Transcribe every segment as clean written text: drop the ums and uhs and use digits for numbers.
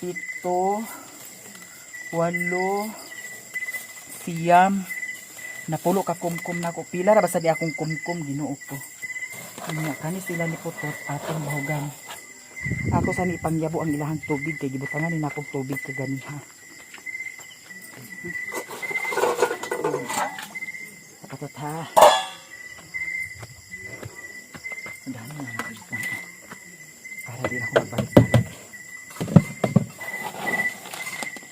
7, 8, 9. Napulo ka kumkum na ko. Pila ra basta di akong kumkum Ginoo ko. Kanya kani sila ni putot atong bahugan. Ako sa ni pangyabo ang ilahang tubig kay gibutangan ni nakong tubig kaganiha. Kapatot ha. Dami na naman. Para di ako magbalik-balik.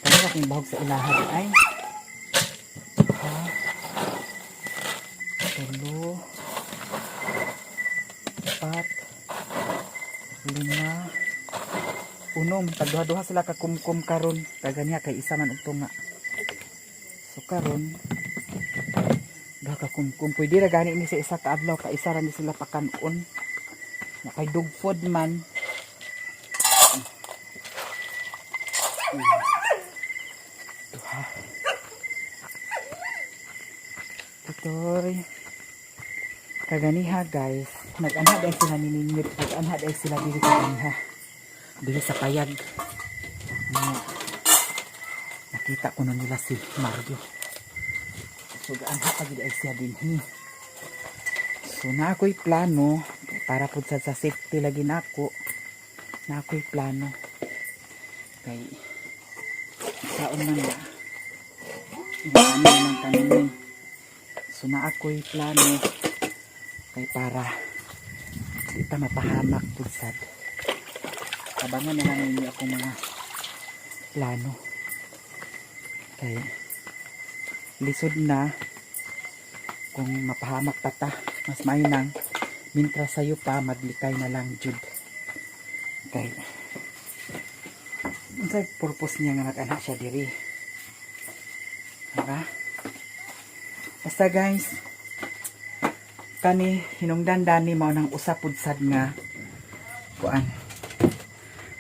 Kaya aking bahog sa ilahan ay 3, 4, 5, 6. Tagduha-duha sila ka kumkum karon. Kaganya kay isa man ugto nga. So karon duha ka kumkum. Pwede ra gani ni sa isa ka adlaw ka isa ra ni sila pakanon. Na kay dog food man. Duha. Tutoy. Kaganiha guys. Nag-anha dahil sila nininip. Nag-anha dahil sila dili kaganiha. Dili sa payag. Nakita ko na nila si Mario. So gaan pag ay siya din. So na ako'y plano para po sa safety lagi nako. Na ako'y plano. Kay saon man na. Ano lang kanina. So na ako'y plano kay para di ta mapahamak po sad. Abangan na lang ninyo ako mga plano. Kay lisod na kung mapahamak pa ta mas mainang mintra sayo pa maglikay na lang jud kay unsay purpose niya nga mag-anak siya diri. Diba? Basta guys, kani hinungdan dani mao nang usapud sad nga kuan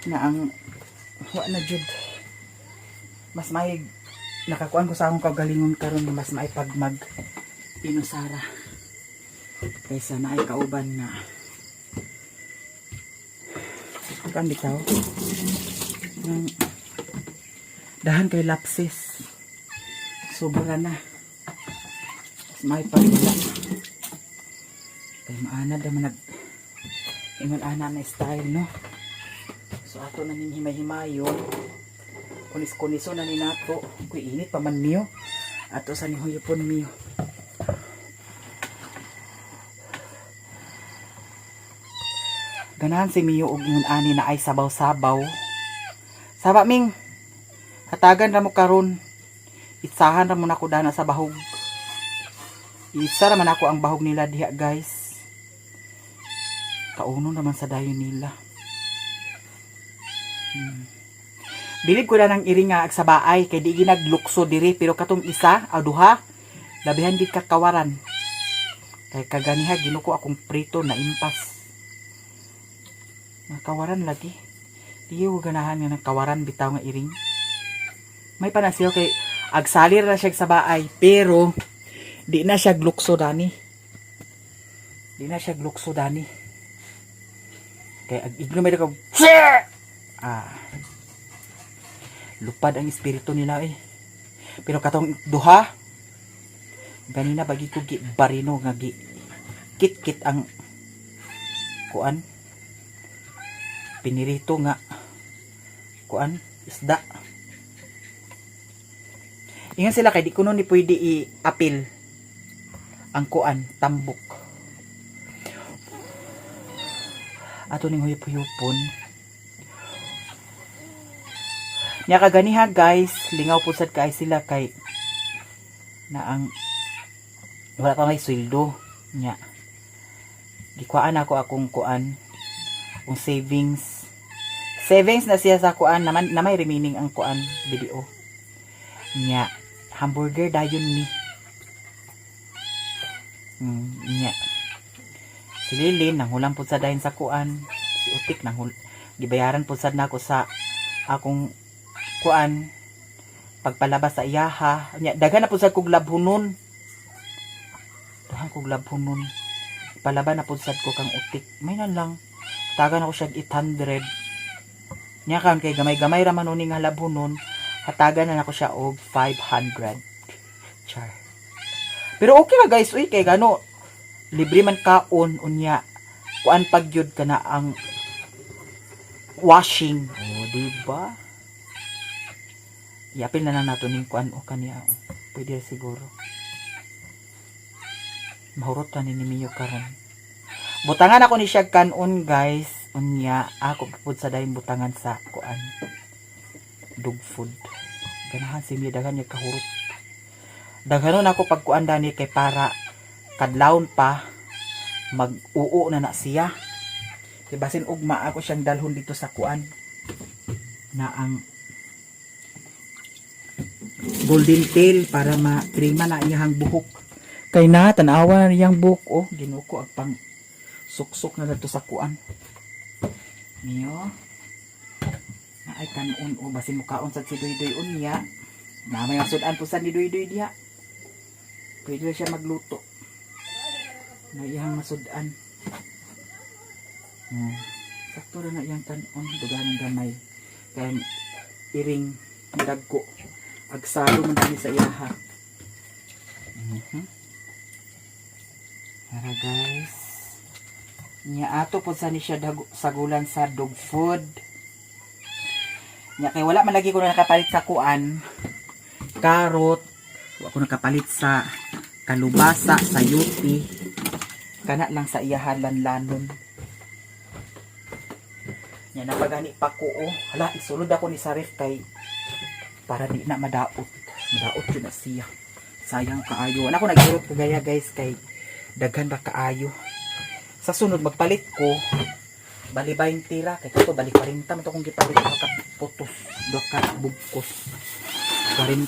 na ang wa na jud mas may nakakuan ko sa akong kagalingon karon nga mas may pagmag inusara kaysa na ay kauban na kan bitaw ng dahan kay lapsis sobra na mas may pagmag kay maana naman nag ingon ana na style no. So ato na ning himay-himayo. Kunis-kuniso na ni nato. Kuy init pa man miyo. Ato sa nihuyupon miyo. Ganahan si miyo og ingon ani na ay sabaw-sabaw. Saba ming hatagan ra mo karon. Isahan ra mo nako dana sa bahog. Isa ra man ako ang bahog nila diha guys. Kauno naman sa dayon nila. Bilib ko na ng iri nga ag sa baay kay di ginaglukso diri pero katong isa o duha labihan gid kakawaran. Kay kaganiha ginuko akong prito na impas. Nakawaran lagi. Di ko ganahan nga nakawaran bitaw nga iring. May panasiyo kay agsalir na siya sa baay pero di na siya glukso dani. Di na siya glukso dani. Kay ag igno may ko lupad ang espiritu nila eh. Pero katong duha ganina bagi ko gi barino nga gi kit-kit ang kuan pinirito nga kuan isda. Ingon sila kay di kuno ni pwede i-apil ang kuan tambok. Ato ning huyop-huyopon. Nya kaganiha guys, lingaw po sad kay sila kay na ang wala pa may sweldo nya. Gikuan ako akong kuan, ang savings. Savings na siya sa kuan naman na may remaining ang kuan video. Nya hamburger dayon ni. Nya. Si Lilin nanghulam po sa dayon sa kuan, si Utik gibayaran po sad nako sa akong kuan pagpalabas sa iyaha nya daghan na pud sad kog labhunon palaban na pud sad ko kang Utik may na lang tagan ako siya 800 nya kan kay gamay-gamay ra man uning labhunon hatagan na nako siya og 500 char pero okay na guys uy kay gano libre man kaon unya kuan pagyud kana ang washing diba. Yapin na nato ning kuan o kaniya. Pwede siguro. Mahurot na ni Mio karon. Butangan ako ni siya kanon guys. Unya ako pud sa dayon butangan sa kuan. Dog food. Ganahan si Mio daghan niya kahurot. Daghanon ako pag kuan dani kay para kadlawon pa mag-uo na siya. Kay basin ugma ako siyang dalhon dito sa kuan na ang golden tail para ma-trima na iyang buhok. Kay na tanawa na iyang buhok oh, ginuko ang pang suksok na dito sa kuan. Niyo. Na ay kanon o basin mukaon sa si Doy-Doy unya. Na may sudan po sa ni Doy-Doy diha. Pwede siya magluto. Na iyang masudan. Sakto na iyang kanon dugan ng gamay. Kaya iring dagko. Agsalo man dali sa iyaha. Tara guys. Nya ato po sa ni siya sagulan sa dog food. Nya kay wala man lagi ko na nakapalit sa kuan. Karot. Wala ko nakapalit sa kalubasa, sa yuti. Kana lang sa iyahan lanlanon. Nya napagani pa ko oh. Hala isulod ako ni Sarif kay para di na madaot yun na siya sayang kaayo ako nagirot ko gaya guys kay daghan ba kaayo sa sunod magpalit ko bali 20 ra kay kato bali 40 man to kung gipalit putos, duha ka bugkos. 40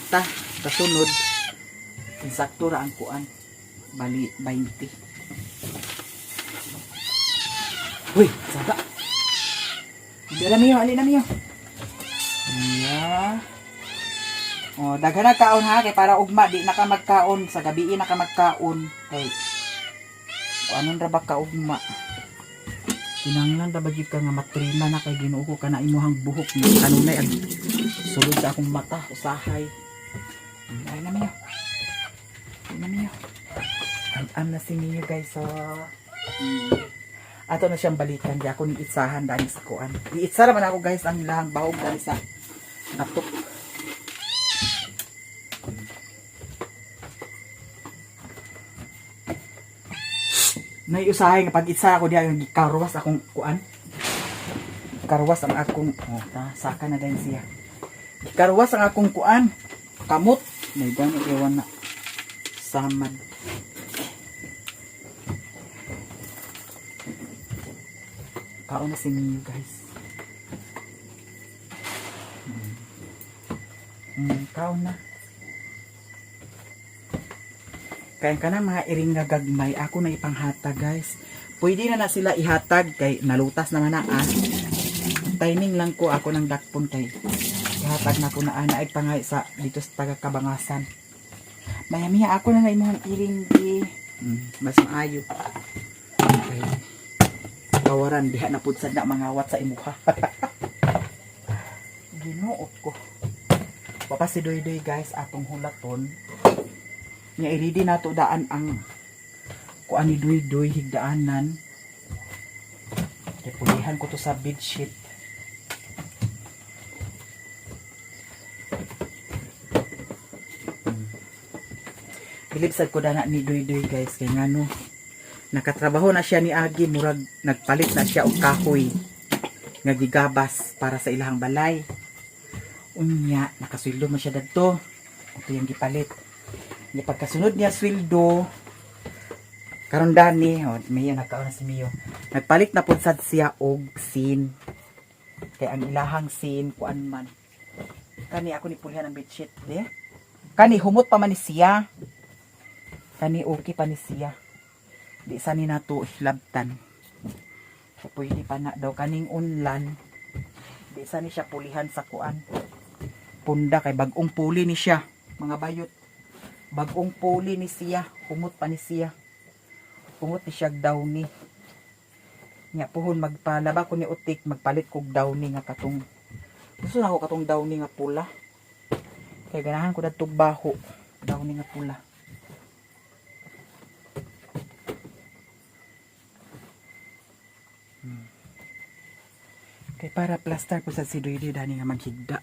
kasunod insakto ra ang kuan bali 20. Uy, saga. Ali na miyo. Yeah. Oh, daghan na kaon ha kay para ugma di na ka magkaon sa gabi na ka magkaon kay anon ra ba ka ugma. Kinanglan ra ba gyud ka nga matrima na kay Ginoo ko kana imuhang buhok ni kanunay ag sulod sa akong mata usahay. Ay na miyo. Am na si Mio guys so ato na siyang balikan di ako ni itsahan dahil sa kuan. Iitsa raman ako guys ang ilahang bahog dahil sa natok. Naiusahay nga pag itsa ako diya yung gikarwas akong kuan. Karwas ang akong saka na din siya. Gikarwas ang akong kuan. Kamot. May gani ewan na samad. Kaon na si Mio guys. Kaon na. Kaya ka na mga iring nga gagmay, ako na ipanghatag guys. Pwede na sila ihatag kay nalutas naman na timing lang ko ako ng dakpon kay ihatag na ko na ay pangay sa dito sa taga Kabangasan. Maya ako na imong iring di mas maayo. Okay. Kawaran diha na pud sad na mangawat sa imuha. Ginoo ko. Papa si Doy guys atong hulaton. Nya i-ready na to daan ang kuan ni Doy higdaanan. Kaya pulihan ko to sa bedsheet. Bilibsad ko dana ni Doy guys kay ngano nakatrabaho na siya ni Agi murag nagpalit na siya og kahoy nga gigabas para sa ilahang balay. Unya nakasweldo man siya dadto. Ito yung gipalit. Nya pagkasunod niya sweldo karon dani may nagkaon na si Mio. Nagpalit na pud sad siya og sin. Kay ang ilahang sin kuan man. Kani ako ni pulihan ang bedsheet, de. Kani humot pa man ni siya. Kani okay pa ni siya. Di sa ni nato hilabtan. So pwede pa na daw kaning unlan. Di sa ni siya pulihan sa kuan. Punda kay bagong puli ni siya, mga bayot. Bagong puli ni siya, humot pa ni siya. Humot ni siya downy. Nya puhon magpalaba ko ni utik, magpalit kog downy nga katong. Gusto na ako katong downy nga pula. Kay ganahan ko dadtog baho, downy nga pula. Kay para plaster ko sa si Doy dani nga maghigda.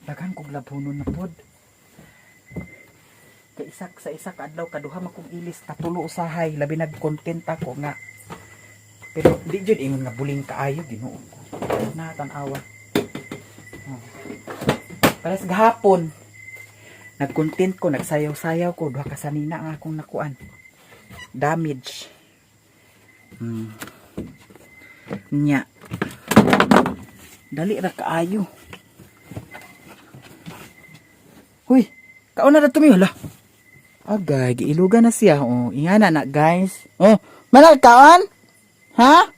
Daghan kog labhonon na pod. Kay sa isak adlaw kaduha man kog ilis katulo usahay labi nag-content ako nga. Pero di jud ingon nga buling kaayo Ginoo ko. Na tan-awa. Pares gahapon nag-content ko, nagsayaw-sayaw ko, duha ka sanina ang akong nakuan. Damage. Nya. Dali ra kaayo. Huy, kauna na tumiyo la. Agay, giilugan na siya. Oh, ingana na guys. Oh, manal kaon? Ha?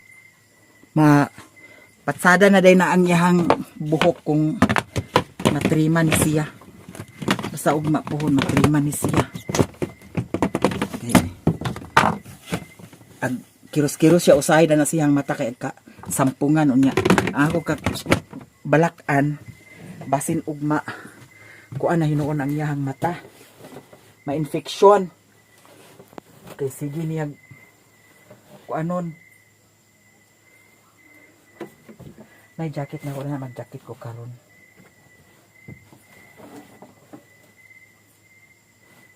Patsada na day na ang yahang buhok kung matriman siya. Basta ugma puhon matriman ni siya. Okay. Ag kiros-kiros siya usahay na siyang mata kay ka sampungan unya. Ako ka balakan basin ugma kuan na hinuon ang iyahang mata. Ma-infeksyon. Kay sige niya kuanon. May jacket na ko na mag-jacket ko karon.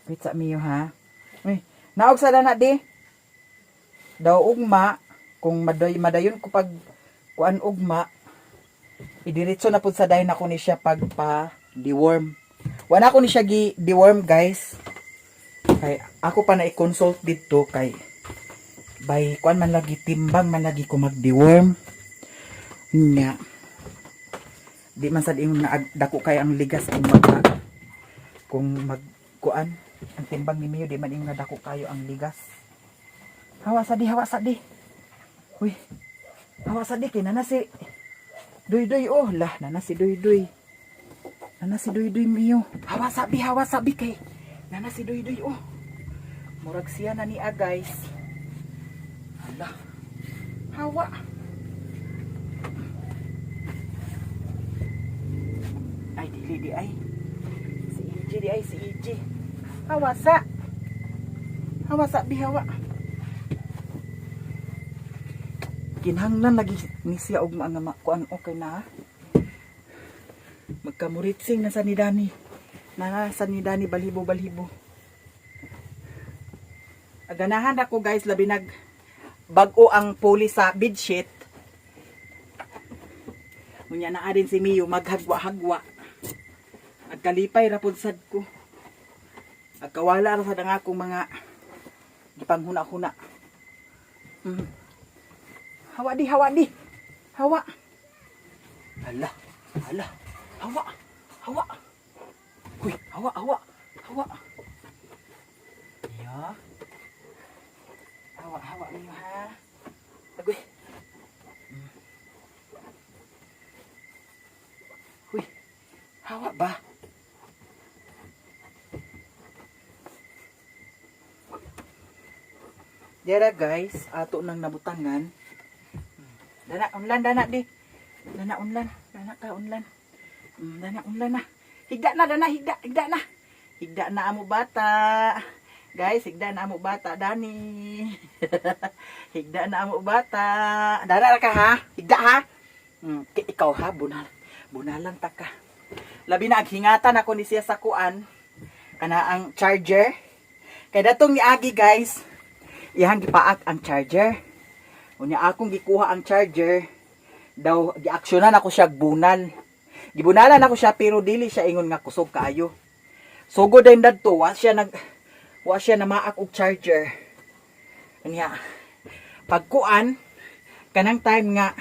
Pizza Mio ha. Uy, naog sa dana di. Daw ugma kung madayon ko pag kuan ugma idiretso na pud sa dayon ako ni siya pagpa deworm. Wala ko ni siya gi deworm guys. Kay ako pa na i-consult dito kay By kuan man lagi timbang man lagi ko mag-deworm. Nya. Di man sad ingon na dako kay ang ligas kung mag kuan ang timbang ni Mio di man ingon na dako kayo ang ligas. Hawa sa di. Uy. Hawa sa di kay nana si Doy oh lah nana si Doy. Nana si Doy Mio. Hawa sabi kay nana si Doy oh. Murag siya na ni guys. Hala. Hawa. Ay, dili di ay. Si EJ. Hawasa. Hawasa bihawa. Kinhanglan lagi ni siya og mga kuan okay na. Magkamuritsing na sa ni Dani. Na sa ni Dani balhibo. Aganahan ako guys labi nag bag-o ang puli sa bedsheet. Unya na din si Mio maghagwa-hagwa. Agkalipay ra pud sad ko. Agkawala ra sad ang akong mga gipanghuna-huna. Hawa di. Hawa. Hala. Hawa. Uy, hawa. Ya. Hawa niyo ha. Agoy. Uy. Hawa ba? Dera guys, ato nang nabutangan. Dana unlan di. Dana unlan na. Higda na. Higda na amo bata. Guys, higda na amo bata Dani. Higda na amo bata. Dara ka ha? Higda ha? Ikaw ha, bunalan ta ka. Labi na aghingatan ako ni siya sa kuan. Kana ang charger. Kay datong ni Agi guys, iyang gipaak ang charger. Unya akong gikuha ang charger. Daw giaksyonan ako siya bunal. Gibunalan ako siya pero dili siya ingon nga kusog kaayo. Sugod din dadto wa siya na maak og charger. Unya pagkuan kanang time nga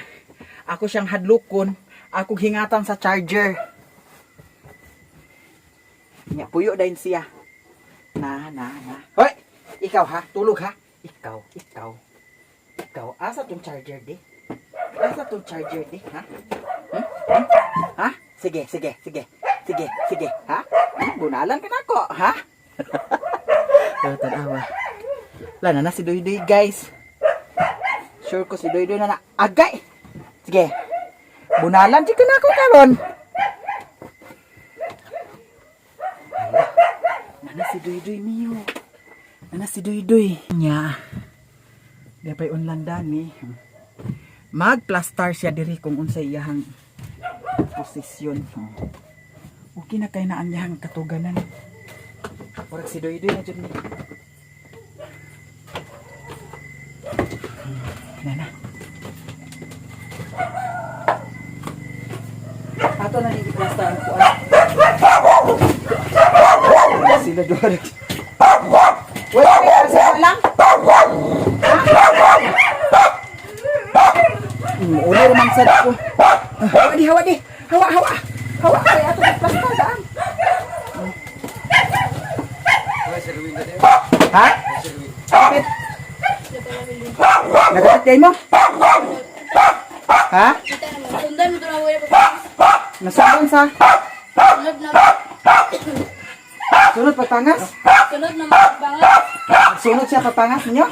ako siyang hadlokon, ako hingatan sa charger. Unya puyo din siya. Na. Hoy, ikaw ha, tulog ha. Ikaw. Asa tong charger di? Ha? Ha? Sige. Ha? Bunalan ka na ako, ha? Tanawa. Lana na si Doy guys. Sure ko si Doy na agay. Sige. Bunalan di ka na ako karon. Nana si Doy Mio. Nana si Doy. Nya. Dapay unlan Dani. Mag-plaster siya diri kung unsay iyahang posisyon. Okay na kay na ang iyahang katuganan. Murag si Doy na dyan ni. Nana. Ato na ni i-plaster ang kuan. Sila doon. Wait, asa lang? Uli naman sad ko. Hawa di. Hawa kay ato plaster daan. Ha? Bakit? Nagatatay mo? Ha? Sundan mo ito na wala pa. Nasundan sa? Sunod pagpangas? Sunod na magbangas. Sunod siya pagpangas ninyo?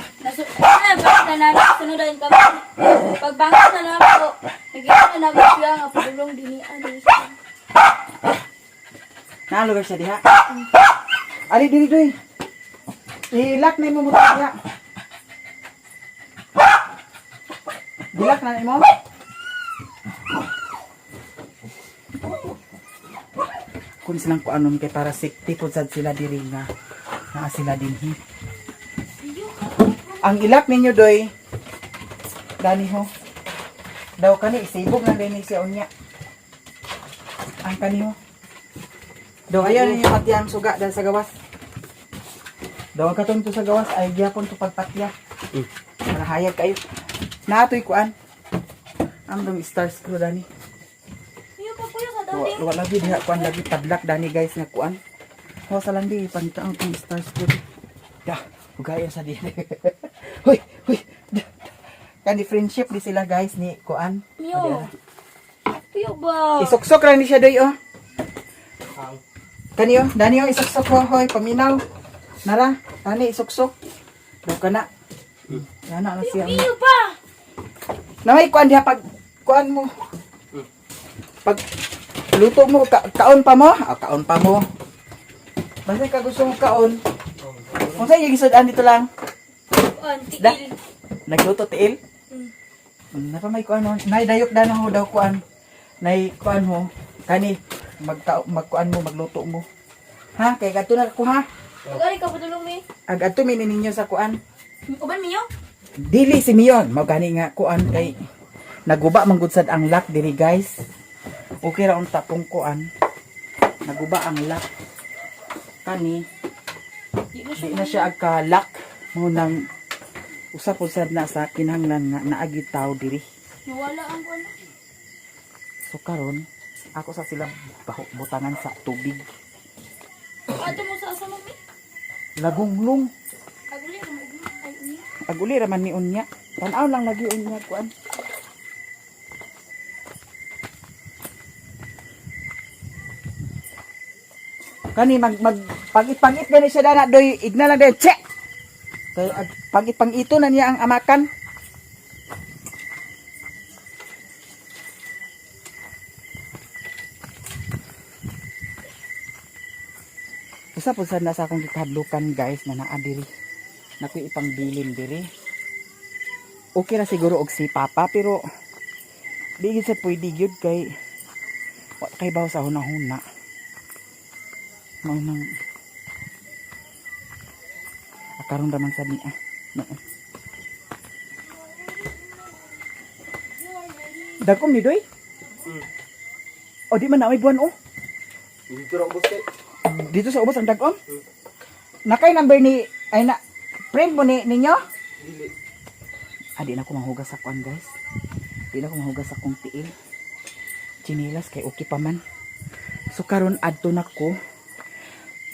Sunudan ka ba? Pagbangas na naman po. Nagiging na naman siya nga pagulong dinian. Lugar siya diha? Ali diri doy. Ilak na mo muta diha. Dilak na mo? Kung silang kuanon kay para safety po sad sila diri nga sila dinhi. Ang ilak ninyo doy Dani ho. Daw kani isibog na din siya unya. Ang kani ho. Daw ayan ninyo patiyang suga dahil sa gawas. Daw ang katon to sa gawas ay gyapon to pagpatya. Marahayag kayo. Natoy kuan. Ang dong star screw dani. Iyo pa kuya sa dati. Wala lagi diha kuan lagi padlock dani guys nga kuan. Ho sa lang di pangita ang tong star screw. Ya, ugaya sa dili. Hoy, hoy. Kani friendship di sila guys ni kuan. Iyo. Iyo ba? Isuksok ra ni siya doy oh. Kaniyo, dani oh isuksok ho, hoy paminaw. Nara, dani isuksok. Do kana. Yan na siya. Iyo pa. Namay kuan diha pag kuan mo. Pag luto mo kaon pa mo, kaon pa mo. Basta ka gusto mo kaon. Kung sa'yo gisudaan dito lang. Kuan tigil. Nagluto tiil. Napamay kuan mo. Nay dayok dana ho daw kuan. Nay kuan mo. Kani magkuan mo magluto mo. Ha, kay kadto na ko ha. Ugari ka padulong mi. Agadto mi ninyo sa kuan. Uban mi yo. Dili si Mion, mao gani nga kuan kay naguba man gud sad ang lock diri guys. Okay ra unta pong kuan. Naguba ang lock. Kani di na siya agka lock mo nang usap usad na sa kinahanglan nga naagi tao diri. Nawala ang kuan. So karon ako sa sila butangan sa tubig. Ato mo sa asa mo mi. Lagunglong. Aguli mo ay uni. Aguli raman ni unya. Tan-aw lang lagi unya kuan. Kani mag pangit-pangit gani siya dana doy igna lang din che. Kay pangit-pangito na niya ang amakan. Usa po sad na sa akong gikadlukan guys na naa diri. Nakoy ipang bilin diri. Okay ra siguro og si Papa pero di gyud sa pwede gyud kay wa kay baw sa hunahuna. Mao nang akaron raman sa niya. Dagom ni doy. O di man na may buwan oh. Dito ra ubos kay. Dito sa ubos ang dagom. Nakay number ni ay na friend mo ni ninyo? Dili. Di na ko mahugas sa kuan guys. Di na ko mahugas sa kong tiil. Chinilas kay okay pa man. So karon adto na ko.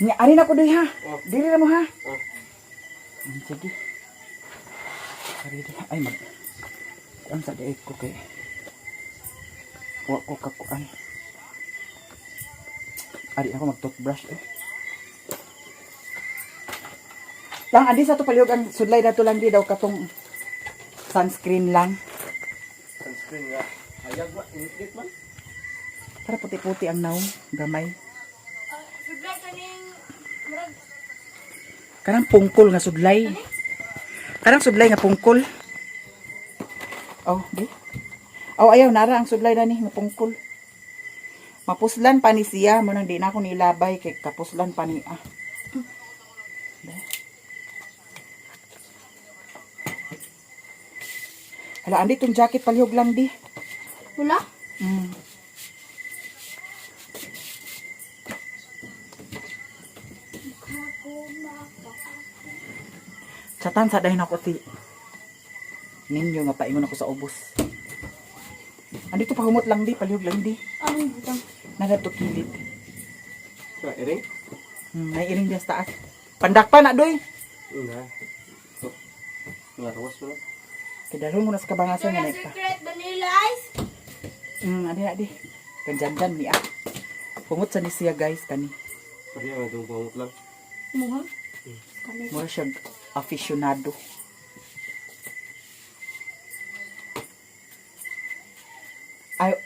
Nya ari na ko doy ha. Oh. Dili na mo ha. Oh. Sige. Ari di ay mag. Kuan sa diay ko kay. Wa ko kakuan. Ari ako mag-toothbrush eh. Lang adi sa to palihog ang sudlay dato lang di daw katong sunscreen lang. Sunscreen nga. Hayag ba init man. Para puti-puti ang naong gamay. Sudlay kaning murag Karang pungkol nga sudlay. Karang sudlay nga pungkol. Oh, di. Oh, ayaw nara ang sudlay na ni nga pungkol. Mapuslan pa ni siya mo nang di na ako nilabay kay kapuslan pa ni ah. Hala, andi tong jacket palihog lang di. wala. Satan sa dahin ako si ninyo nga paingon ako sa ubos. Andito pa humot lang di, palihog lang di. Ang butang. Nadato kilid. Sa iring? Naiiring diya sa taas. Pandakpa na doy. Nga. So. Nga rawas mo na. Kidalon mo na sa kabangasan nga naipa. Secret vanilla ice. Adi na di. Kanjan-jan ni ah. Humot sa ni siya guys kani. Pariya nga itong pangit lang. Muha. Mura siya aficionado. Ay,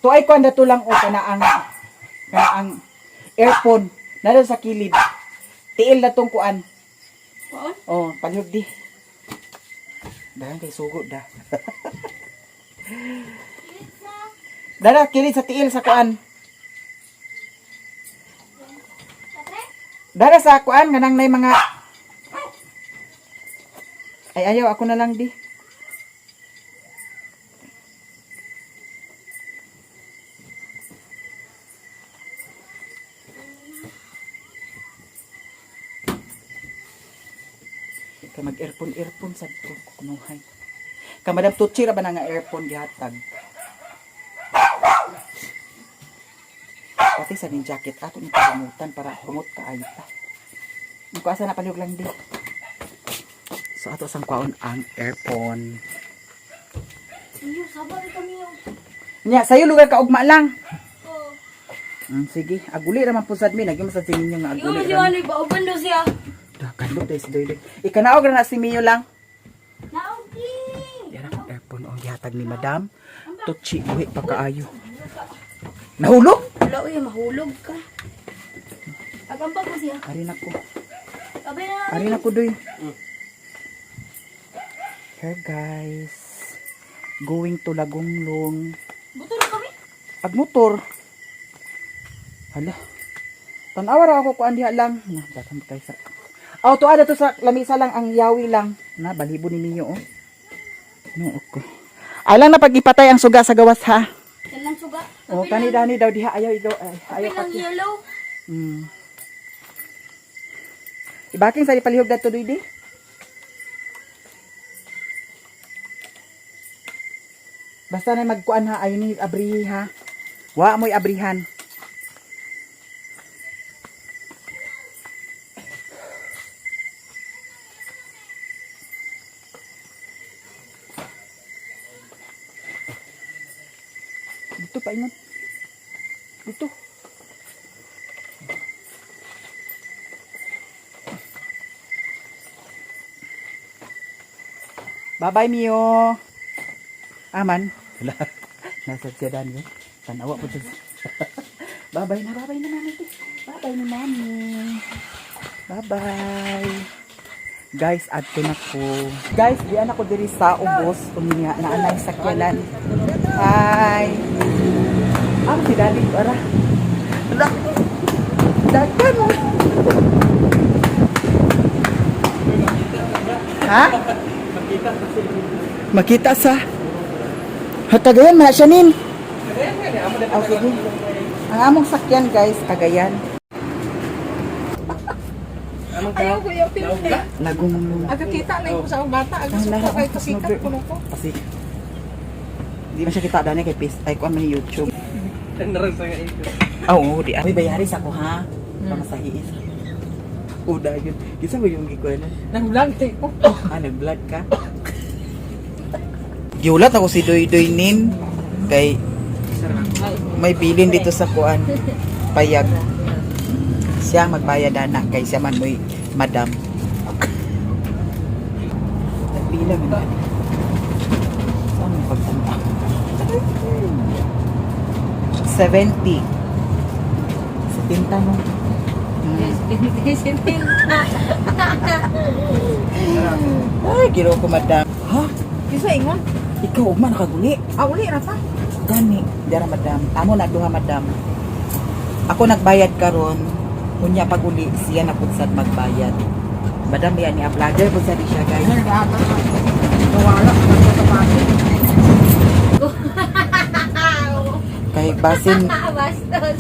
tuay ko anda to lang o kana ang earphone na sa kilid. Tiil na tong kuan. Kuan? Oh, palihog di. Dahan kay sugod da. Dara kilid sa tiil sa kuan. Dara sa kuan ganang nay mga ay ayaw ako na lang di. Kay mag-earphone sa ko kunuhay. Ka Madam Tuchi ra ba na nga earphone gihatag? Pati sa ning jacket ato ni palimutan para humot ka ay ta. Ko asa na palihog lang di. So ato sang kwaon ang earphone. Iyo, sabar kami yung. Nya sayo lugar ka ugma lang. Oh. Sige, aguli ra man po sad mi nagyo sa sinin nga Iyo, aguli. masiwali ba? Open daw siya. Kadlok dai si Doyle. Ikanaog ra na si Mio lang. Naogi! Yan ang earphone ang gihatag ni Madam Tuchi buhi pa kaayo. Nahulog? Wala, uy, mahulog ka. Agambag mo siya. Ari na ko. Abay na. Ari na ko doy. Here guys. Going to Lagonglong. Buto na kami. Agmotor. Hala. Tanawa ra ako kuan diha lang. Na, datam kay sa. Auto ada to sa lamisa lang ang yawi lang. Na balibo ni Mio oh. No ako. Ay lang na pag ipatay ang suga sa gawas ha. Yan lang suga. Oh, kani-dani daw diha ayaw ito. Ayaw Ayaw lang pati. yellow. Ibaking sa palihog dato doy di. Basta na magkuan ha ay ni abrihi ha. Wa mo'y abrihan. Dito pa ingon. Dito. Bye-bye, Mio. Aman. Wala. Nasa siya dani. Tanawa po siya. Bye-bye na mami. Bye-bye na mami. Bye-bye. Guys, adto na ko. Guys, diyan ako diri sa ubos. Umiya na anay sakyanan. Hi. Si Dali. Ara. Dagan mo. Ha? Makita sa Cagayan man siya nin. Oh, sige. Ang among sakyan guys, Cagayan. Ayaw ko yung pinili. Lagonglong. Aga kita na yung sa bata. Aga suko kay kasikat ko ko. Kasi hindi man siya kita dani kay Pis. Ay ko man YouTube. Naran sa nga ito. Oo, di ay bayari sa ko ha. Pamasahiis. Uda yun. Kisa mo yung gikuan? Nag-vlog ko. Nag-vlog ka? Giulat ako si Doy Doy Nin kay may bilin dito sa kuan payag. Siya magbayad na kay siya man mo'y madam. Nagbilang na. Saan mo pagtanda? 70. Sa tinta mo. Ay, giro ko madam. Ha? Kisa ingon. Ikaw, ugma nakaguli. Uli ra pa. Gani, dara madam. Amo nagduha madam. Ako nagbayad karon. Kunya paguli siya na pudsad magbayad. Madam yan ni vlogger pudsad siya guys. Nagata sa wala ka sa pati. Kay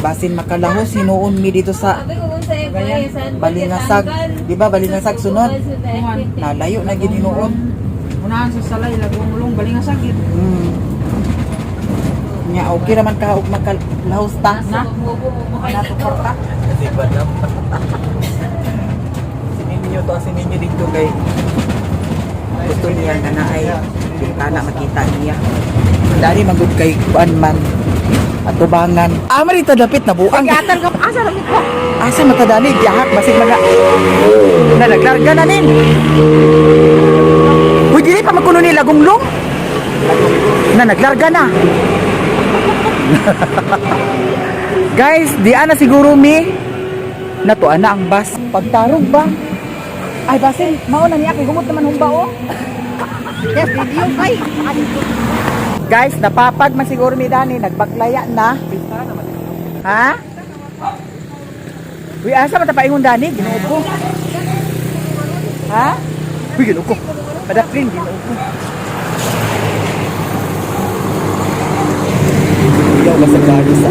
basin makalahos hinuon mi dito sa Sabi ko kung sa'yo ba yung saan Balingasag. Di ba Balingasag sunod? Nalayo na gid hinuon. Unahan sa salay lagong balingasagit. Nya okay raman ka ug makalahos ta. Na. Nato porta. Kasi badam. Sininyo to sininyo dito kay gusto niya nga na ay kana makita niya. Dari magud kay kuan man atubangan. Marita dapit na buang. Gatan ka asa ra ko. Asa matadali gihak basig maga. Na naglarga na nin. Uy, dili pa magkuno ni Lagonglong. Na naglarga na. Guys, di ana siguro mi nato ana ang bus. Pagtarog ba? Ay basin, mao na niya kay humot naman humba oh. Yes, video kay. Guys, napapag man siguro mi dani nagbaklaya na. Ha? Uy, asa man ta paingon dani? Ginoo ko. Ha? Uy, ginoo ko. Padapring ginoo ko. Yaw basta gago sa.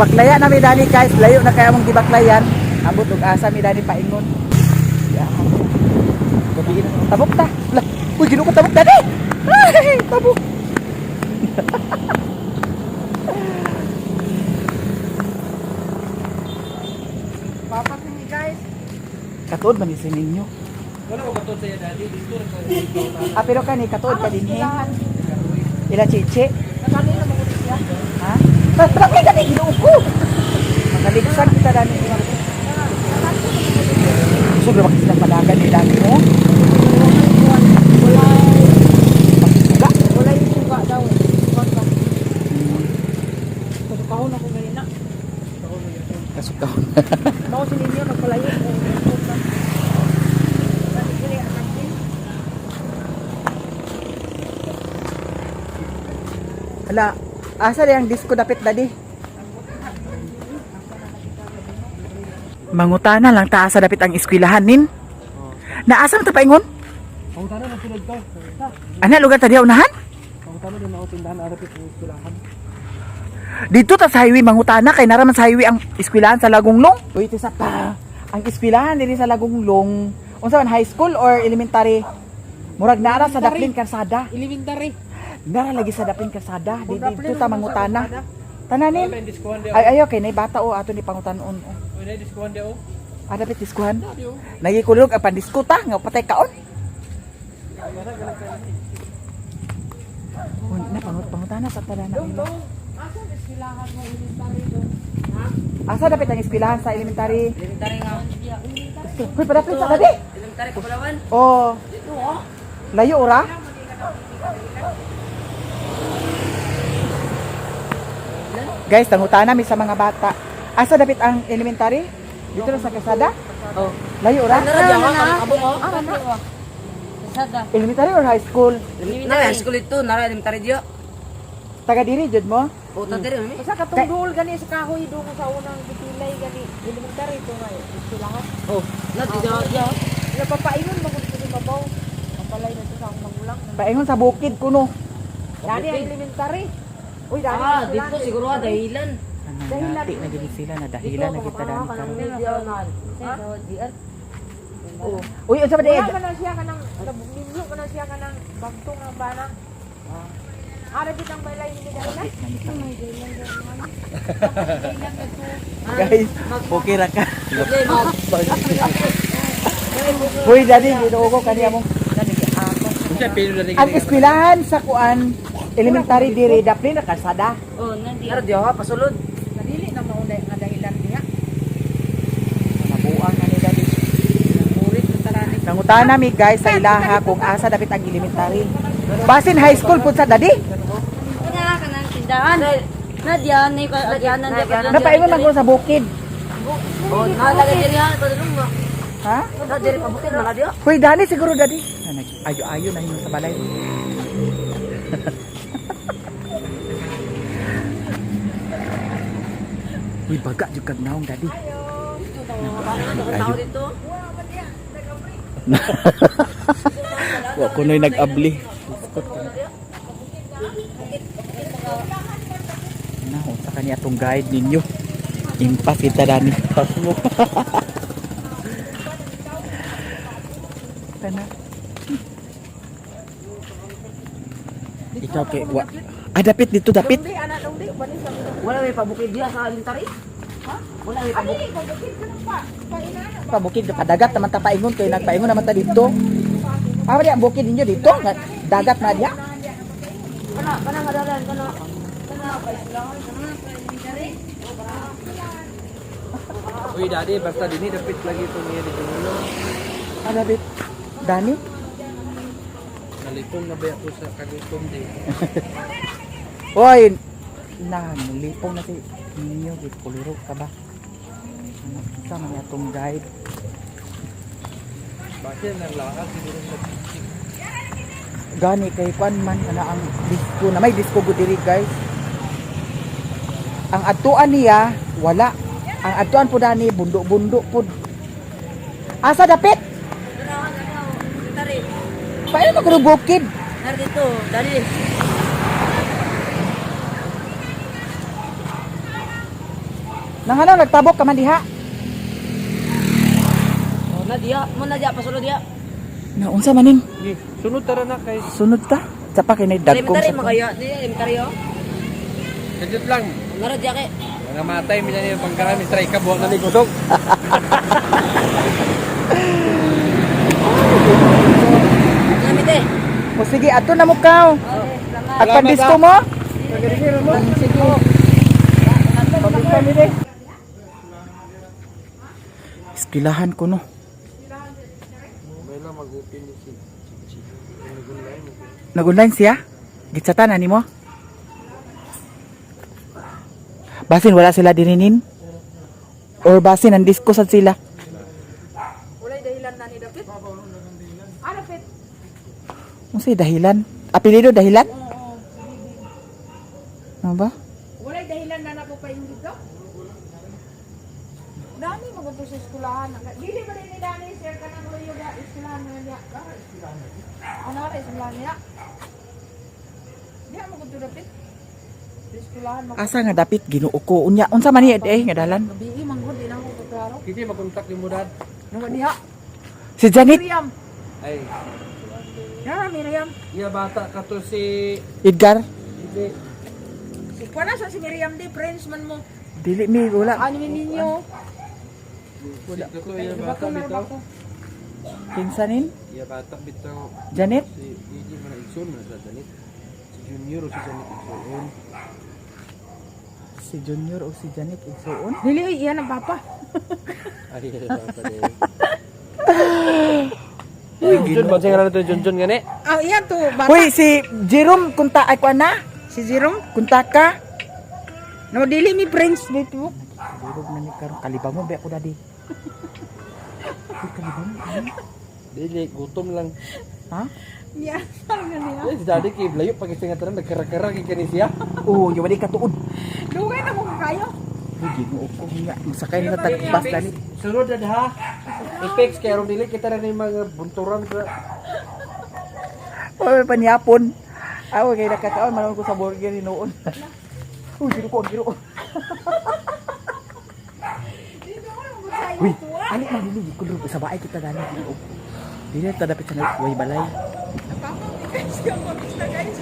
Baklaya na mi dani guys, layo na kaya mong gibaklayan. Ambot og asa mi dani paingon. Ya. Gabi na tabok ta. Lah, uy gino ko tabok dani. Ay, tabok. Papa ni guys. Katuod man ni sa ninyo. Wala ko katod saya dati. Dito rin ko. Ah, pero kani katuod ka din he. Ila chiche. Kanina mo ko siya. Ha? Tapi kani ginuog ko. Makaligsan kita dani. Gusto ba kasi ng palagan ni dani mo? Suga. Wala yung suga daw. Kasukahon ako ngayon na. Kasukaw. Ako si ninyo nagpalayo. Ala, asa di ang disco dapit dadi? Mangutana lang taasa dapit ang eskwelahan nin. Naasa man ta paingon? Ang tanong na sunod ko. Ana lugar ta diha unahan? Ang tanong din ako tindahan arapit ng eskwelahan. Dito ta sa highway mangutana kay naraman sa highway ang eskwelahan sa Lagunglong. Uy, ito sa pa. Ang eskwelahan diri sa Lagunglong. Unsa man high school or elementary? Murag nara sa Daplin Karsada. Elementary. Nara lagi sa Daplin Karsada. Dito ta mangutana. Tananin. May diskuhan di Ay ayo kay nay bata o ato ni pangutanon. Uy, na diskuhan di ako. Ah, dapat diskuhan. Nagikulog ang pandisco ta nga patay kaon. Na pangutana sa tadana nila. Asa eskwelahan mo elementary do? Asa dapat ang eskwelahan sa elementary? Elementary nga. Hoy, padapit sa dadi. Elementary Kabalawan. Oh. Layo ora? Guys, tangutana mi sa mga bata. Asa dapat ang elementary? Dito na sa Kasada? Oh. Layo ora? Abo mo. Sada. Elementary or high school? Na high school ito, nara elementary diyo. Taga diri jud mo? Puta diri mi. Sa katungdol gani sa kahoy do ko sa unang gipilay gani elementary to nga eskwelahan. Oh, na diyo diyo. Napapaingon mo kung sino mabaw. Kapalay na to sa akong magulang. Paingon sa bukid kuno. Dani ang elementary. Uy, dani Ah, ang dito siguro dahilan. Nati na gid sila na dahilan na kita dani karon. Uy, unsa ba Wala di? man na siya kanang ninyo man na siya kanang bagtong ang bana. Ara bitang balay ni dala. Guys, okay ra ka. Okay, mag. Uy, dadi ginoo ko kaniya mong kani ako. Siya pilo na rin. Ang eskwelahan sa kuan elementary diri Daplin na Kalsada. Oh, nandi. Ara diyo ha pasulod. Dili na mauna nga dahilan niya. Mabuang ani dadi. Urit na tarani. Nangutana mi guys sa ilaha kung asa dapat ang elementary. Basin high school pud sa dadi. Kana kanang tindahan. Nadia, nay pa agyanan diya. Napaingon man ko sa bukid. Oh, nalaga diri ha padulong mo. Ha? Na diri pa bukid mga diyo. Hoy, dani siguro dadi. Ayo-ayo na yun sa balay. Uy, baga jud kag naong dadi. Tao dito. Wa kunoy nag-abli. Na, unsa kani atong guide ninyo? Impas kita dani. Pas mo. Kana. Ikaw kay wa. Ah, dapit dito dapit. Di ana dong di bani sa Wala may pabukid diya sa elementary. Ha? Wala may pabukid. pagkakit ka pa. Painana. Pabukid pa dagat naman ta paingon kay nagpaingon naman ta dito. Ah, di ang bukid ninyo dito, nga dagat na diya. Kana madalan kana. Kana pa islangan kana pa elementary. Uy, dati basta din dapit lagi ito niya di Jumulo. Ah, dapit. Dani? Nalipong na ba ako sa kagutong di. Oy, na mulipong na si ninyo gid kuliro ka ba? Ano sa mga atong guide? Bakit nang lakad siguro sa Gani kay kwan man ana ang disco na may disco gud diri guys. Ang adtuan niya wala. Ang adtuan po dani bundok-bundok pod. Asa dapit? Elementary. Paano ko bukid? Nar dito, dali. Nang ano nagtabok ka man diha? Mo na diya pasulod diya. Na unsa maning Gi, sunod tara na kay sunod ta? Tsapa kay nay dagkong Elementary sa. mo kayo. Di elementary oh. kadit lang. Ngaro diya kay. Mga matay mi na yung pangkarami strike ka buwak na ni kusog. Lamit eh. O sige, ato na mo kaw. Salamat. At pandisko mo? Sige. Iskilahan ko no. May lang mag-open ni si. Nag-online siya? Gitsatan ani mo? Basin wala sila dininin? Or basin ang disco sad sila? Walay dahilan na ni David. Ah, David. Unsay dahilan? Apelyido dahilan? Ano ba? Walay dahilan na nako pa yung dito. Dani magunto sa eskwelahan. Dili ba rin ni Dani sir ka nang luyo ga eskwelahan na niya. Ano ra eskwelahan niya? Diya magunto David. Eskwelahan mo. Asa nga dapit Ginoo ko unya unsa man ni nga dalan? Gabi manghod di na ko klaro. Kiti makontak ni mo dad. Nung niya. Si Janet Miriam. Ay, Ya, Miriam. iya bata ka to si Edgar Hindi. Si Kuana sa si Miriam di friends man mo. dili mi wala. Ano ninyo? Wala ko iya Di ba bata ko na bitaw. ba ko? Kinsanin? Iya bata bitaw. Janet? Si Idi man igsoon na sa Janet. Si Junior o si Janet igsoon. Si Junior o si Janet igsuon? Dili iyan ang papa. Ay, iya bata de. Junjun ba siya nga na Junjun gani? Ah, iyan to bata. Hoy si Jerome kunta ay kuan na? Si Jerome. Kunta ka? No, dili mi friends dito. Durog na ni karon kalibang mo be ako dadi. Dili, gutom lang. Ha? Niya, saan nga niya? Eh, si daddy kay Blayo pag isingatan nagkara-kara kay kani siya. Oh, yung wali ka tuod. Dugay na mo kayo. Uy, Ginoo ko nga. Masakay na tagbas dani. Sunod na ha. I-fix kay aron dili kita na yung mga bunturan sa Oy, panyapon. Aw, kay nakataon manon ko sa burger ni noon. Uy, Ginoo. Uy, ali man dili ko sa bahay kita dani Ginoo. Dili ta dapat sa way balay.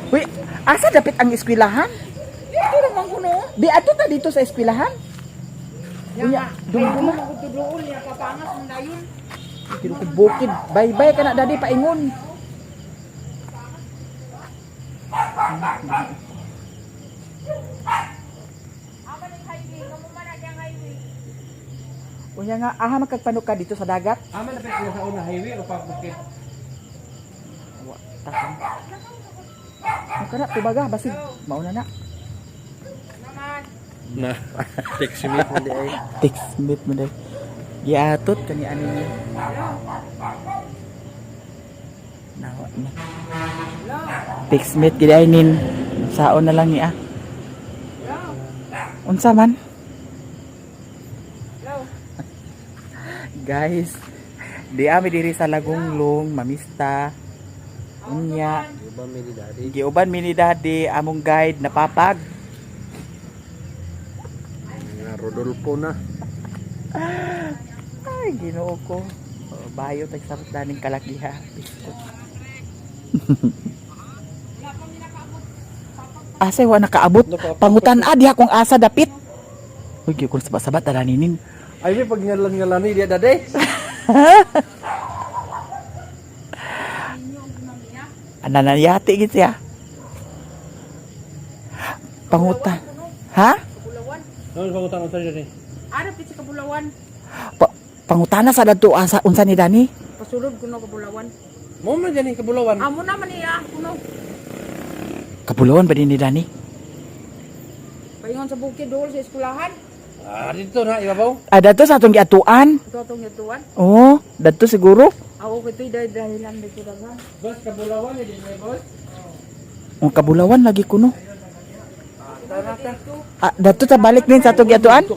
Uy, asa dapat ang eskwelahan? Dito naman ko no. Di ato ta dito sa eskwelahan? Unya, Dungdung dungdung na ko tuduol niya papangas mo dayon. Kiro ko bukid. Bye-bye ka na dadi paingon. Aba ni highway, kamo man ang highway. Unya nga aha magkagpanok ka dito sa dagat. Aman na pala sa una highway o pabukit. Wa takon. Kana tubaga basig mauna na. Naman. Na, text me mo di ay. Text mate mo dai. Giatot kani ani niya. Nawa na. Text mate gid ay nin. Saon na lang niya. Unsa man? Guys, di ami diri sa Lagunglong, mamista. Unya, Iba mi ni daddy. giuban mi ni daddy among guide na papag. Nga Rodolfo na. Ay, Ginoo ko. Bayo tag sa daning kalakiha. Asa wa nakaabot? Pangutan diha kung asa dapit. Uy, gyud ko sabat-sabat talaninin. Ay mi pag ngalan-ngalan ni dia daddy. Ananayati gid siya. Pangutan. Ha? Kabulawan. Ano ba utang sa ni? Ara pit sa Kabulawan. Pangutana sa dadto asa unsa ni Dani? Pasulod ko no Kabulawan. Mo man gani kabulawan. Amo naman niya kuno. Kabulawan ba din ni Dani? Paingon sa bukid dool sa eskwelahan. Ah, dito na ibabaw. Dadto sa atong giatuan. Ito atong yutuan. Oh, dadto siguro. Ako kito'y dahilan dito daga. Bas kabulawan ni din boss. Ang kabulawan lagi kuno. Dadto ta balik din sa atong giatuan.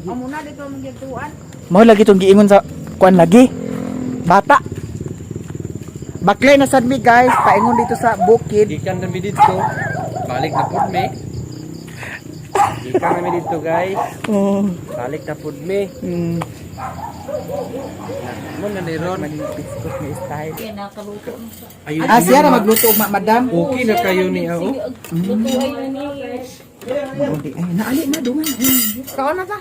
Amo na dito ang yutuan. Mao lagi tong giingon sa kuan lagi. Bata. Baklay na sad mi guys, paingon dito sa bukid. Gikan na mi dito. Balik na pud mi. Ika kami dito guys. Oh. Balik na food me. Mo na ni Ron. Biscuit nga style. Kaya nakaluto na siya. Ayun. Ah, siya na magluto, madam. Okay na kayo ni ako. Luto ay na ni. Hindi, ay, naali na, dungan. Kao na ta.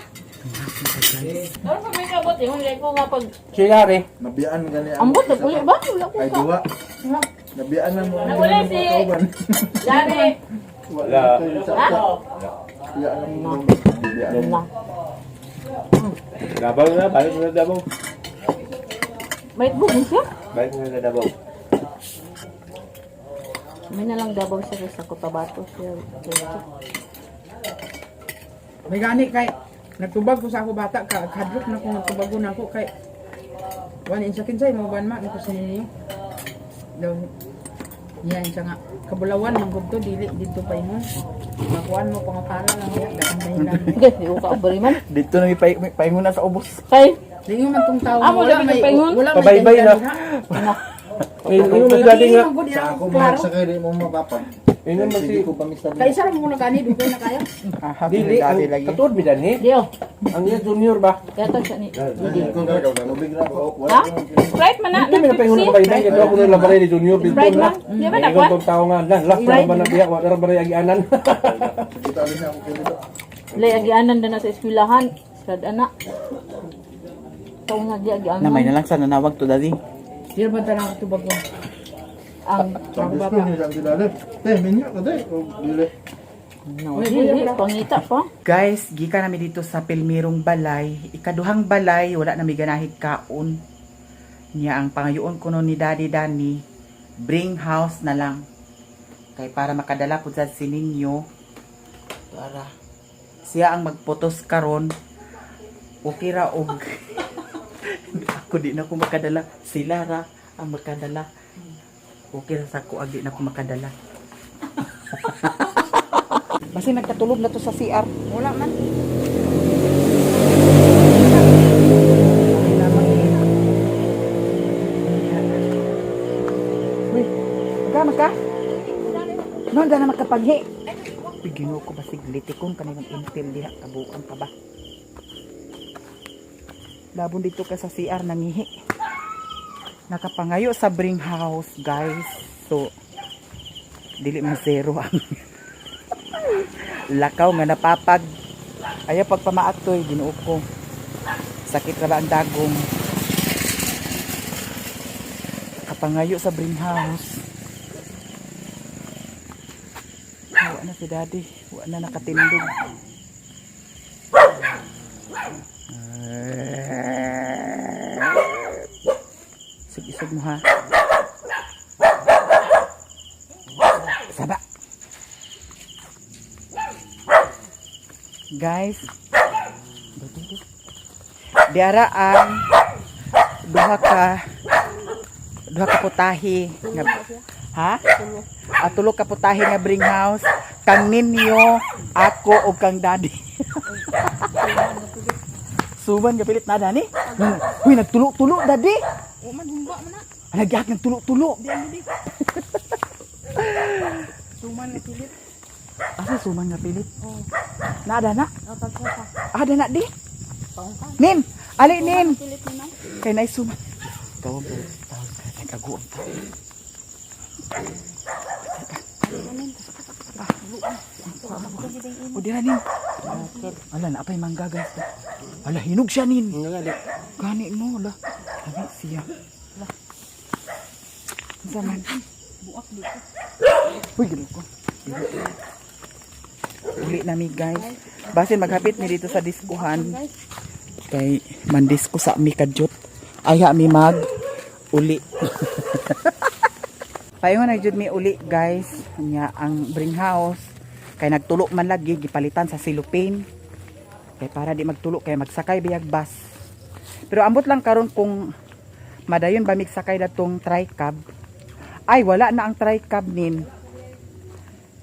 Ano pa may kabot eh? Hindi ko nga pag Sigari. Nabiyaan gani ang ambot na puli ba? Wala ko ay pa. duwa. Nabiyaan na mo ang Nawala si kauban. Dari. Wala. Nabiyaan na mo. Nabiyaan na. Dabaw na, balik mo na Dabaw. May bugin siya. Balik mo na Dabaw. May na lang dabaw siya sa Cotabato siya. May gani kay nagtubag ko sa ako bata ka kadlok na ko nagtubago na ako kay wala sa kinsay mo ban ma nako sa ninyo. Daw yan siya nga kabulawan ng gugto dili dito pa imo. Makuan mo pangapala lang ya daan dahilan. Hindi ko kaabari man. Dito na may paingon na sa ubos. Kay, Di mo man tong tao Amo, dapat yung paingon? wala may Pabaybay na. dahilan, Yung may dati nga. Sa ako mahal sa kayo di mo mapapag. Yun naman si... Hindi ko pamisan. Kay isa ra mo na gani dugay na kaya. Dili, ang katod mi danhi. Dio. Ang iya junior ba? Kaya to siya ni. Hindi ko gagaw na mabig na ako. Ha? Sprite man na. Ito mi na paingon ng bayday. Ito ako na labaray ni junior. Sprite Bilton na. man. Di ba Ikaw dapat? itong tao nga. Last na naman na biya. Wala ba rin agianan. Kita alin ako kilo. Lay agianan din na sa eskwelahan. Sad ana. Tao nga di agianan. Namay na lang sa nanawag to, daddy. Di ba ta lang tubago. Ang Sabi baba. ko ni lang dilale. Minyo ka dai. O dili. No, di, pangita pa. Guys, gika namin dito sa Pilmirong Balay. Ikaduhang balay, wala na may ganahig kaon. Niya ang pangayoon ko no ni Daddy Danny, bring house na lang. Kay para makadala po sa sininyo. Para siya ang magpotos karon. Okay ra og ako di na ko makadala. Sila ra ang makadala. Okay ra sa ko agi na ko makadala. Basi nagkatulog na to sa CR. Wala man. Uy, magka? Noon na makapaghi. Uy, ginoo ko basig litikon kanilang intel diha kabukan ka ba? Labon dito ka sa CR nangihi. Nakapangayo sa bring house, guys. So, dili man zero ang lakaw nga napapag. Ayaw pagpamaatoy, ginoo ko. Sakit ra ba ang dagong. Kapangayo sa bring house. Wa na si daddy. Wa na nakatindog. Isog mo ha. Saba. Guys. Diara ang duha ka putahe nga ha? Tulo ka putahe nga bring house kang ninyo, ako ug kang daddy. Suban ka pilit na dani? Uy, nagtulo-tulo daddy. O man humba man na. Nagyak ng tulo-tulo. Suman na pilit. Asa suman nga pilit? Oh. Naada na? Dapat ko pa. Ada na di? Nin! Ali nin! Pilit mo na. Kay na suman. Tawag ko. Nag-ago ang tao. O dira nin. Ala na apay mangga guys. Ala hinog siya nin. Gani no ala. Gani siya. Ala. Zaman. Buak dito. Uy gino ko. Uli nami guys. Basin maghapit ni dito sa diskuhan. Kay mandisko sa mi kadyot. Ay ha mi mag uli. Payon na jud mi uli guys. Nya ang bring house kay nagtulo man lagi gipalitan sa silupin. Kay para di magtulo kay magsakay biyag bus. Pero ambot lang karon kung madayon ba migsakay datong tricab. Ay wala na ang tricab nin.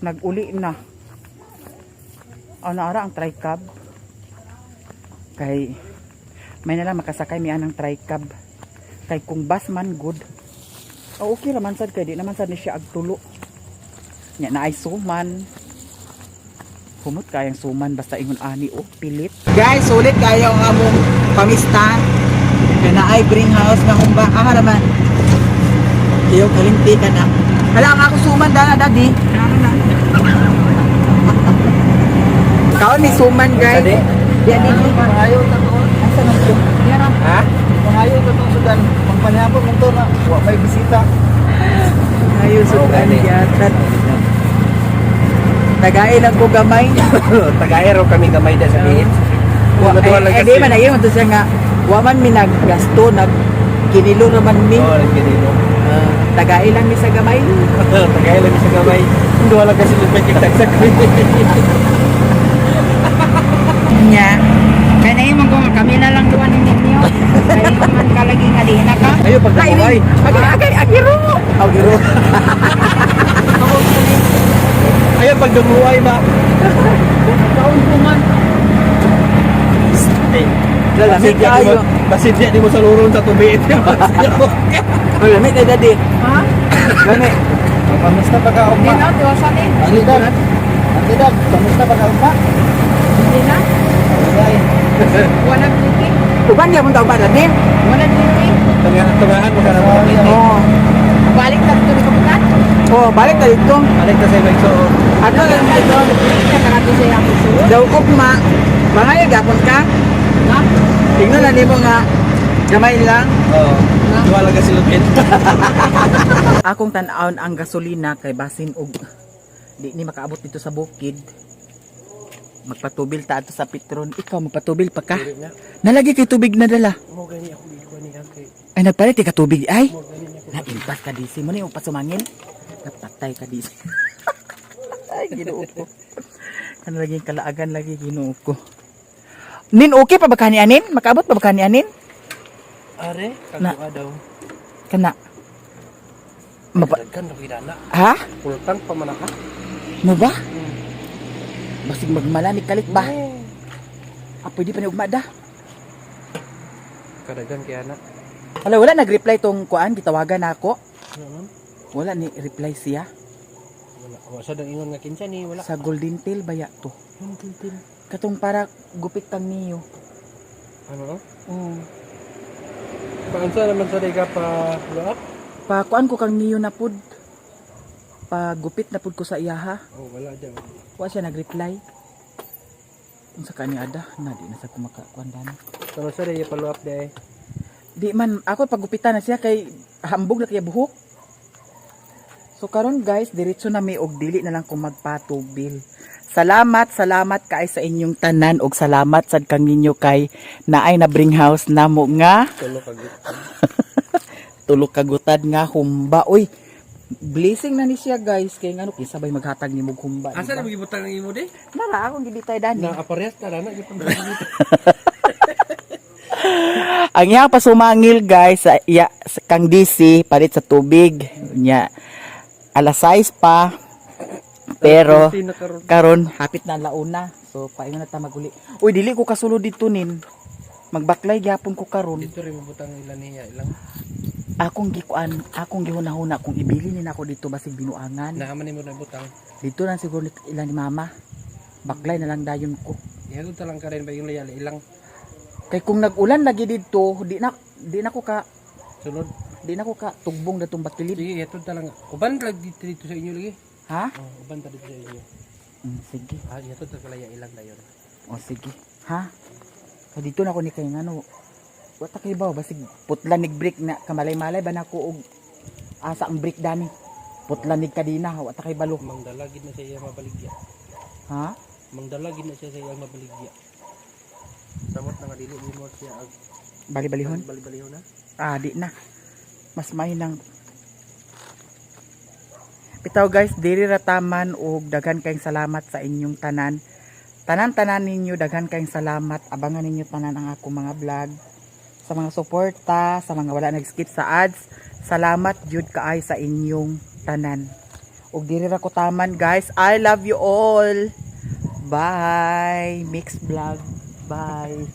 Naguli na. Naara ang tricab. Kay may nalang makasakay mi anang tricab. Kay kung bus man good. Okay raman sad kay di naman sad ni siya agtulo. Nya na ay suman. Humot kayang suman basta ingon ani o pilit. Guys, sulit kayo ang among pamista. Kaya na ay bring house na humba. Ah, naman. Iyo kalimti ka na. Hala ang ako suman dala daddy. Kaon ni suman guys. Yan din Ayaw na to. asa man to? Ha? Ayaw na to sudan. Pagpanihapon mo to na. Wa may bisita. Ayun sudan yatan. Tagay lang ko gamay. Tagaero kami gamay da sa liit. Di man ayun to siya nga. Wa man mi naggasto nag kinilo naman mi. Oo, nagkinilo. Tagay lang mi sa gamay. Tagaero lang sa gamay. Hindi wala kasi lupit yung tagsak. Nya. Kaya na yung mga kami na lang duwan ninyo. Kaya naman kalagi nga di na ka. Ayo pag namuhay. Agiro. Agiro. Ayo pag namuhay ba? Kaon ko man. Eh, Lalamig kayo. Basidya di mo sa lurong sa tubig. Lamig kay daddy. Ha? Lamig. Kamusta pa ka Hindi umpa? na, tiwasan eh. Alidad. Alidad. Kamusta pa ka umpa? Hindi na. Walang tiki. Uban niya mong tao ba daddy? Walang tiki. Tungahan mo ka na mo. Oo. Balik na dito ni Kapitan. Oh, balik na dito. Balik na sa ibang suot. Ano lang dito? Nakarato siya ang susunod. Daw ugma. Mga gapon ka. Ha? Tingnan na nimo nga gamay lang. Oo. Hindi wala kasi lupit. Akong tan-aon ang gasolina kay basin og di ni makaabot dito sa bukid. Magpatubil ta ato sa Petron. Ikaw magpatubil pa ka. Nalagi kay tubig na dala. Mo gani ako ikaw ni kay. Ay nagpalit ka tubig ay. Mo gani ako. Naimpas ka disi mo ni pasumangin. Napatay ka disi. Ay Ginoo ko. Ano lagi kalaagan lagi Ginoo ko. Nin okay pa ba kani anin? Makaabot pa ba kani anin? Are, Na. kagwa daw. Kana. Dagkan na kinana. Ha? Pultang pa man ka. Mo ba? Basig magmala ni kalit ba? Ah, pwede pa ni ugma da. Kadagan kaya na. Wala nag-reply tong kuan, gitawagan na ako. Ano man? Wala ni reply siya. Wala. Wala sa ingon nga kinsa ni wala. Sa Golden Tail baya to. Yung tintin. Katong para gupit kang niyo. Ano? Oh. Paansa naman sa ka pa loap? Pa kuan ko kang niyo na pud. Pa gupit na pud ko sa iya ha. Oh, wala daw. Wa siya nag-reply. Unsa kani ada? Na di na sa kumakakuan dani. Ano sa pa loap day? Di man ako pagupitan na siya kay hambog na kaya buhok. So karon guys, diretso na mi og dili na lang ko magpatubil. Salamat kay sa inyong tanan og salamat sad kang ninyo kay naay na bring house namo nga Tulo kagit. tulo kagutad nga humba. Uy, blessing na ni siya guys kay ngano kisabay maghatag ni mog humba. Asa na diba? magibutang ng imo di? Nara akong gibitay dani. Na aparehas na na gipang. Ang iyang pasumangil guys sa kang DC palit sa tubig nya alas 6 pa pero karon hapit na launa so paingon na ta maguli. Uy dili ko kasulod dito nin magbaklay gyapon ko karon. Dito rin mabutang ilan niya ilang. Akong gikuan akong gihunahuna kung ibili ni nako dito basig binuangan Nahaman nimo na butang. dito lang siguro ilan ni mama baklay na lang dayon ko Ihagod ta lang ka rin ba yung layali ilang kay kung nag-ulan lagi dito di na ko ka sunod. tugbong datong bakilid. Sige, ihagod ta lang. Uban lang dito sa inyo lagi. Ha? Oh, uban ta dito sa inyo. Sige. Ah, ihagod ta kalaya ilang dayon. O sige. Ha? So, dito na ako ni kay ngano. Wata kay baw basig putlan nig break na kamalay-malay ba nako og asa ang break dani. Putlan nig kadina wata kay balo. Mangdalagid na siya mabaligya. Ha? Mangdalagid na siya sa iyang mabaligya. Samot na nga dili mo siya ag Bali-balihon? bali-baliho na. Ah, di na. Mas mahinang. Bitaw guys, diri ra taman og daghan kayong salamat sa inyong tanan. Tanan-tanan ninyo daghan kayong salamat. Abangan ninyo tanan ang akong mga vlog. Sa mga suporta, sa mga wala nag-skip sa ads. Salamat jud kaay sa inyong tanan. Og diri ra ko taman guys. I love you all. Bye. Mixed vlog. Bye.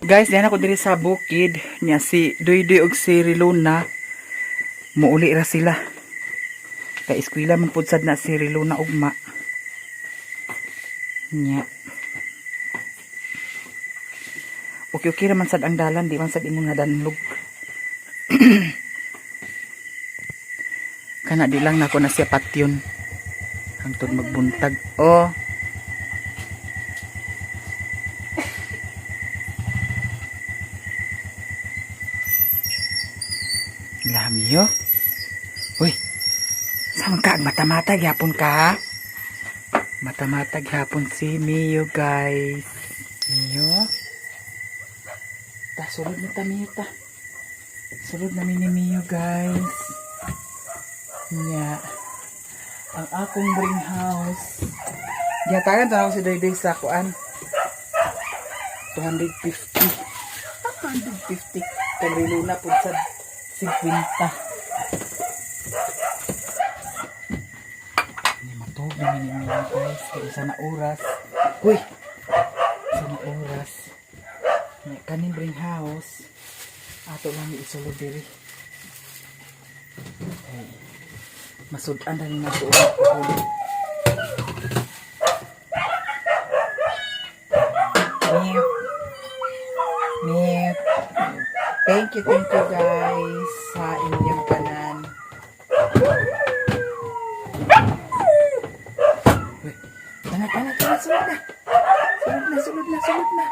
Guys, diyan ako diri sa bukid niya si Duydoy og si Riluna. Muuli ra sila. Kay eskwela man pud sad na si Riluna ugma. Nya. Okay naman sad ang dalan, di man sad imong nadanlog. Kana di lang nako na siya patyon. Hangtod magbuntag. Oh. Lamyo. Uy. Saan ka? Mata-matag yapon ka? Mata-matag yapon si Mio, guys. Mio. Ta, sulod na ta, Mio, ta. Sulod na ni Mio, guys. Nya. Ang akong bring house. Gihatagan to ako si Doydoy sa kuan. 250. 250. Kalilo na po sa 50. Hindi matog na minimum guys. Kaya sana oras. Uy! Sana oras. May kanin bring house. Ato lang isulod diri. Okay. Masudan na rin nato ulit. Meow. Meow. Thank you guys sa inyong kanan. Tana, sulod na. Sulod na.